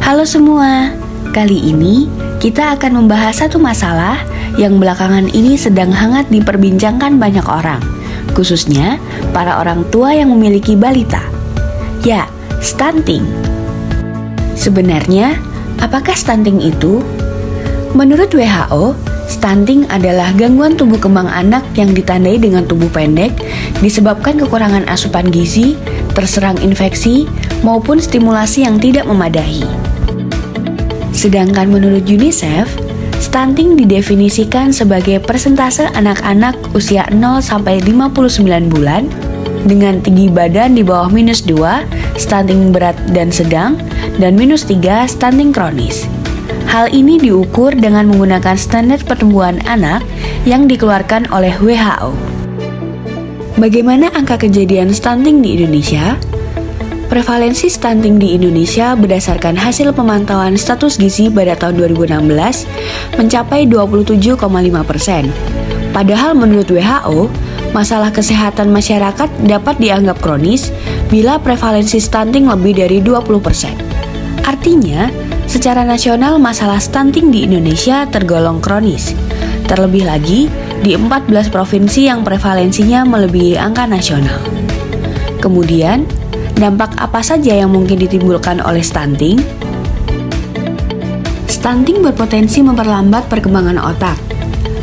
Halo semua, kali ini kita akan membahas satu masalah yang belakangan ini sedang hangat diperbincangkan banyak orang, khususnya para orang tua yang memiliki balita. Ya, stunting. Sebenarnya, apakah stunting itu? Menurut WHO, stunting adalah gangguan tumbuh kembang anak yang ditandai dengan tubuh pendek disebabkan kekurangan asupan gizi, terserang infeksi, maupun stimulasi yang tidak memadai. Sedangkan menurut UNICEF, stunting didefinisikan sebagai persentase anak-anak usia 0 sampai 59 bulan dengan tinggi badan di bawah -2, stunting berat dan sedang, dan -3, stunting kronis. Hal ini diukur dengan menggunakan standar pertumbuhan anak yang dikeluarkan oleh WHO. Bagaimana angka kejadian stunting di Indonesia? Prevalensi stunting di Indonesia berdasarkan hasil pemantauan status gizi pada tahun 2016 mencapai 27,5%. Padahal menurut WHO, masalah kesehatan masyarakat dapat dianggap kronis bila prevalensi stunting lebih dari 20%. Artinya, secara nasional masalah stunting di Indonesia tergolong kronis. Terlebih lagi, di 14 provinsi yang prevalensinya melebihi angka nasional. Kemudian, dampak apa saja yang mungkin ditimbulkan oleh stunting? Stunting berpotensi memperlambat perkembangan otak,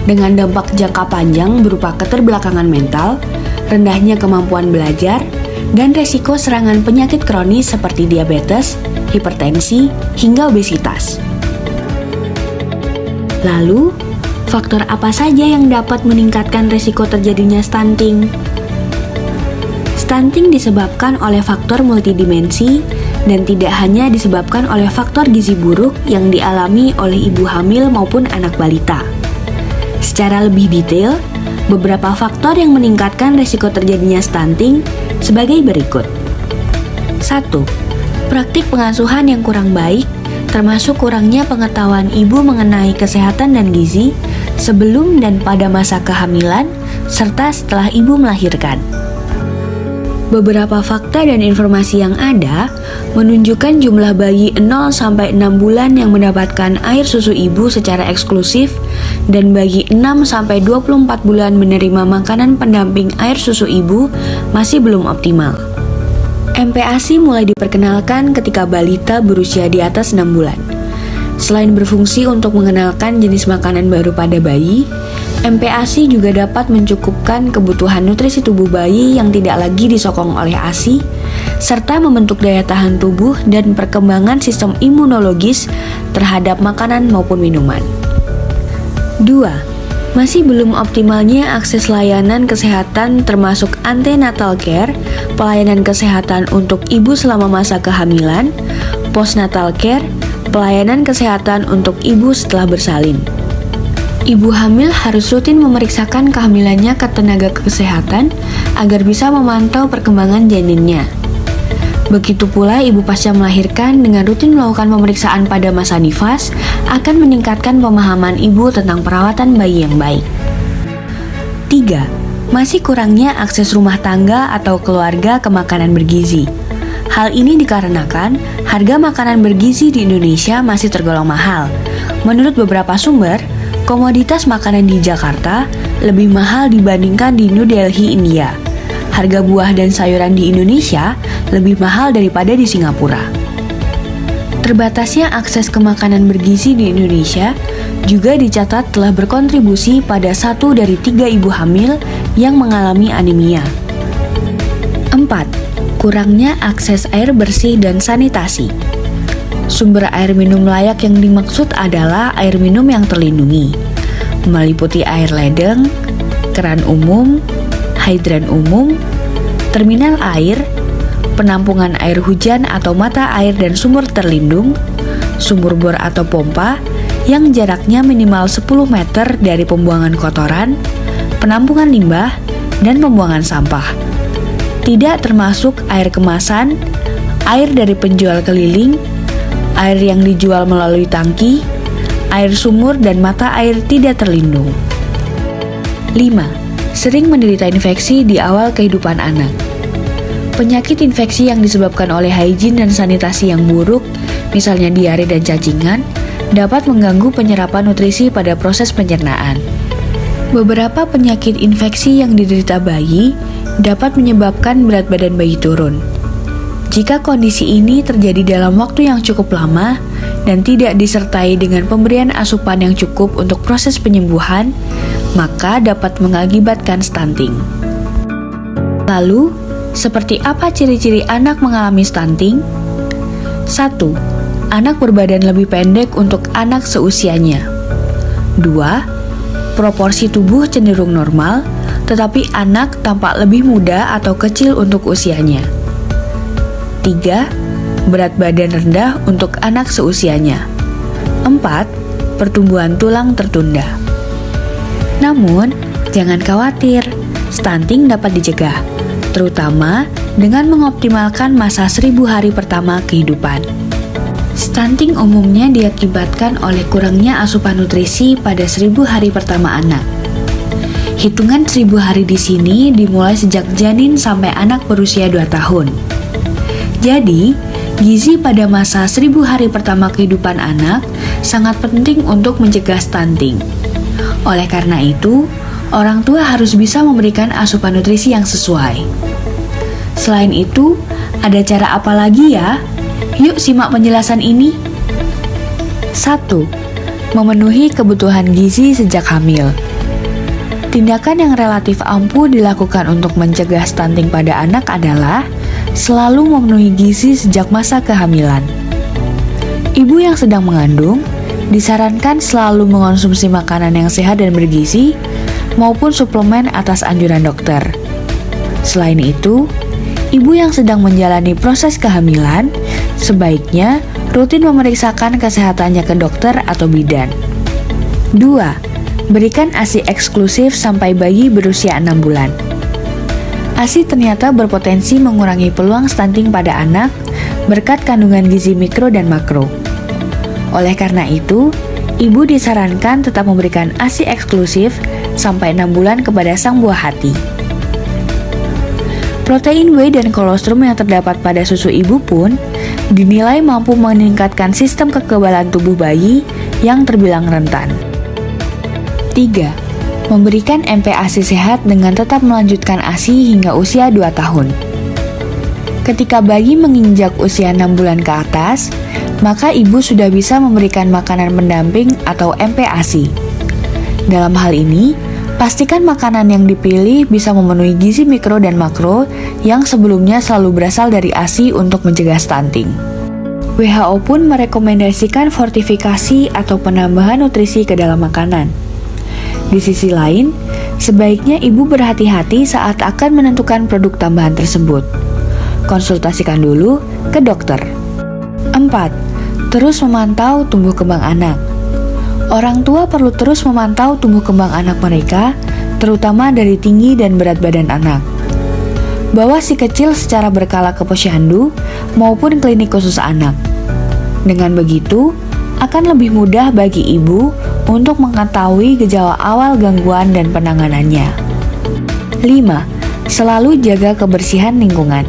dengan dampak jangka panjang berupa keterbelakangan mental, rendahnya kemampuan belajar, dan resiko serangan penyakit kronis seperti diabetes, hipertensi, hingga obesitas. Lalu, faktor apa saja yang dapat meningkatkan resiko terjadinya stunting? Stunting disebabkan oleh faktor multidimensi dan tidak hanya disebabkan oleh faktor gizi buruk yang dialami oleh ibu hamil maupun anak balita. Secara lebih detail, beberapa faktor yang meningkatkan risiko terjadinya stunting sebagai berikut. 1. Praktik pengasuhan yang kurang baik, termasuk kurangnya pengetahuan ibu mengenai kesehatan dan gizi sebelum dan pada masa kehamilan, serta setelah ibu melahirkan. Beberapa fakta dan informasi yang ada menunjukkan jumlah bayi 0 sampai 6 bulan yang mendapatkan air susu ibu secara eksklusif dan bayi 6 sampai 24 bulan menerima makanan pendamping air susu ibu masih belum optimal. MPASI mulai diperkenalkan ketika balita berusia di atas 6 bulan. Selain berfungsi untuk mengenalkan jenis makanan baru pada bayi, MPASI juga dapat mencukupkan kebutuhan nutrisi tubuh bayi yang tidak lagi disokong oleh ASI, serta membentuk daya tahan tubuh dan perkembangan sistem imunologis terhadap makanan maupun minuman. 2. Masih belum optimalnya akses layanan kesehatan termasuk antenatal care, pelayanan kesehatan untuk ibu selama masa kehamilan, postnatal care, pelayanan kesehatan untuk ibu setelah bersalin. Ibu hamil harus rutin memeriksakan kehamilannya ke tenaga kesehatan agar bisa memantau perkembangan janinnya. Begitu pula ibu pasca melahirkan dengan rutin melakukan pemeriksaan pada masa nifas akan meningkatkan pemahaman ibu tentang perawatan bayi yang baik. 3. Masih kurangnya akses rumah tangga atau keluarga ke makanan bergizi. Hal ini dikarenakan harga makanan bergizi di Indonesia masih tergolong mahal. Menurut beberapa sumber, komoditas makanan di Jakarta lebih mahal dibandingkan di New Delhi, India. Harga buah dan sayuran di Indonesia lebih mahal daripada di Singapura. Terbatasnya akses ke makanan bergizi di Indonesia juga dicatat telah berkontribusi pada 1 dari 3 ibu hamil yang mengalami anemia. 4. Kurangnya akses air bersih dan sanitasi. Sumber air minum layak yang dimaksud adalah air minum yang terlindungi, meliputi air ledeng, keran umum, hidran umum, terminal air, penampungan air hujan atau mata air dan sumur terlindung, sumur bor atau pompa yang jaraknya minimal 10 meter dari pembuangan kotoran, penampungan limbah, dan pembuangan sampah. Tidak termasuk air kemasan, air dari penjual keliling, air yang dijual melalui tangki, air sumur dan mata air tidak terlindung. 5. Sering menderita infeksi di awal kehidupan anak. Penyakit infeksi yang disebabkan oleh hygiene dan sanitasi yang buruk, misalnya diare dan cacingan, dapat mengganggu penyerapan nutrisi pada proses pencernaan. Beberapa penyakit infeksi yang diderita bayi dapat menyebabkan berat badan bayi turun. Jika kondisi ini terjadi dalam waktu yang cukup lama dan tidak disertai dengan pemberian asupan yang cukup untuk proses penyembuhan, maka dapat mengakibatkan stunting. Lalu, seperti apa ciri-ciri anak mengalami stunting? 1. Anak berbadan lebih pendek untuk anak seusianya. 2. Proporsi tubuh cenderung normal, tetapi anak tampak lebih muda atau kecil untuk usianya. 3. Berat badan rendah untuk anak seusianya. 4. Pertumbuhan tulang tertunda. Namun, jangan khawatir, stunting dapat dicegah, terutama dengan mengoptimalkan masa 1000 hari pertama kehidupan. Stunting umumnya diakibatkan oleh kurangnya asupan nutrisi pada 1000 hari pertama anak. Hitungan 1000 hari di sini dimulai sejak janin sampai anak berusia 2 tahun. Jadi, gizi pada masa 1000 hari pertama kehidupan anak sangat penting untuk mencegah stunting. Oleh karena itu, orang tua harus bisa memberikan asupan nutrisi yang sesuai. Selain itu, ada cara apa lagi ya? Yuk simak penjelasan ini. 1. Memenuhi kebutuhan gizi sejak hamil. Tindakan yang relatif ampuh dilakukan untuk mencegah stunting pada anak adalah selalu memenuhi gizi sejak masa kehamilan. Ibu yang sedang mengandung disarankan selalu mengonsumsi makanan yang sehat dan bergizi maupun suplemen atas anjuran dokter. Selain itu, ibu yang sedang menjalani proses kehamilan sebaiknya rutin memeriksakan kesehatannya ke dokter atau bidan. 2. Berikan ASI eksklusif sampai bayi berusia 6 bulan. ASI ternyata berpotensi mengurangi peluang stunting pada anak berkat kandungan gizi mikro dan makro. Oleh karena itu, ibu disarankan tetap memberikan ASI eksklusif sampai 6 bulan kepada sang buah hati. Protein whey dan kolostrum yang terdapat pada susu ibu pun dinilai mampu meningkatkan sistem kekebalan tubuh bayi yang terbilang rentan. 3. Memberikan MPASI sehat dengan tetap melanjutkan ASI hingga usia 2 tahun. Ketika bayi menginjak usia 6 bulan ke atas, maka ibu sudah bisa memberikan makanan pendamping atau MPASI. Dalam hal ini, pastikan makanan yang dipilih bisa memenuhi gizi mikro dan makro yang sebelumnya selalu berasal dari ASI untuk mencegah stunting. WHO pun merekomendasikan fortifikasi atau penambahan nutrisi ke dalam makanan. Di sisi lain, sebaiknya ibu berhati-hati saat akan menentukan produk tambahan tersebut. Konsultasikan dulu ke dokter. 4. Terus memantau tumbuh kembang anak. Orang tua perlu terus memantau tumbuh kembang anak mereka, terutama dari tinggi dan berat badan anak. Bawa si kecil secara berkala ke posyandu maupun klinik khusus anak. Dengan begitu, akan lebih mudah bagi ibu untuk mengetahui gejala awal gangguan dan penanganannya. 5. Selalu jaga kebersihan lingkungan.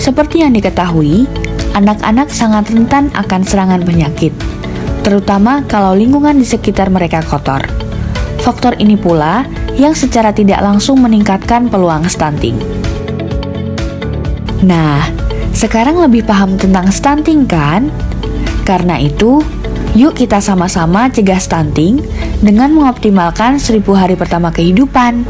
Seperti yang diketahui, anak-anak sangat rentan akan serangan penyakit, terutama kalau lingkungan di sekitar mereka kotor. Faktor ini pula yang secara tidak langsung meningkatkan peluang stunting. Nah, sekarang lebih paham tentang stunting kan? Karena itu, yuk kita sama-sama cegah stunting dengan mengoptimalkan 1000 hari pertama kehidupan.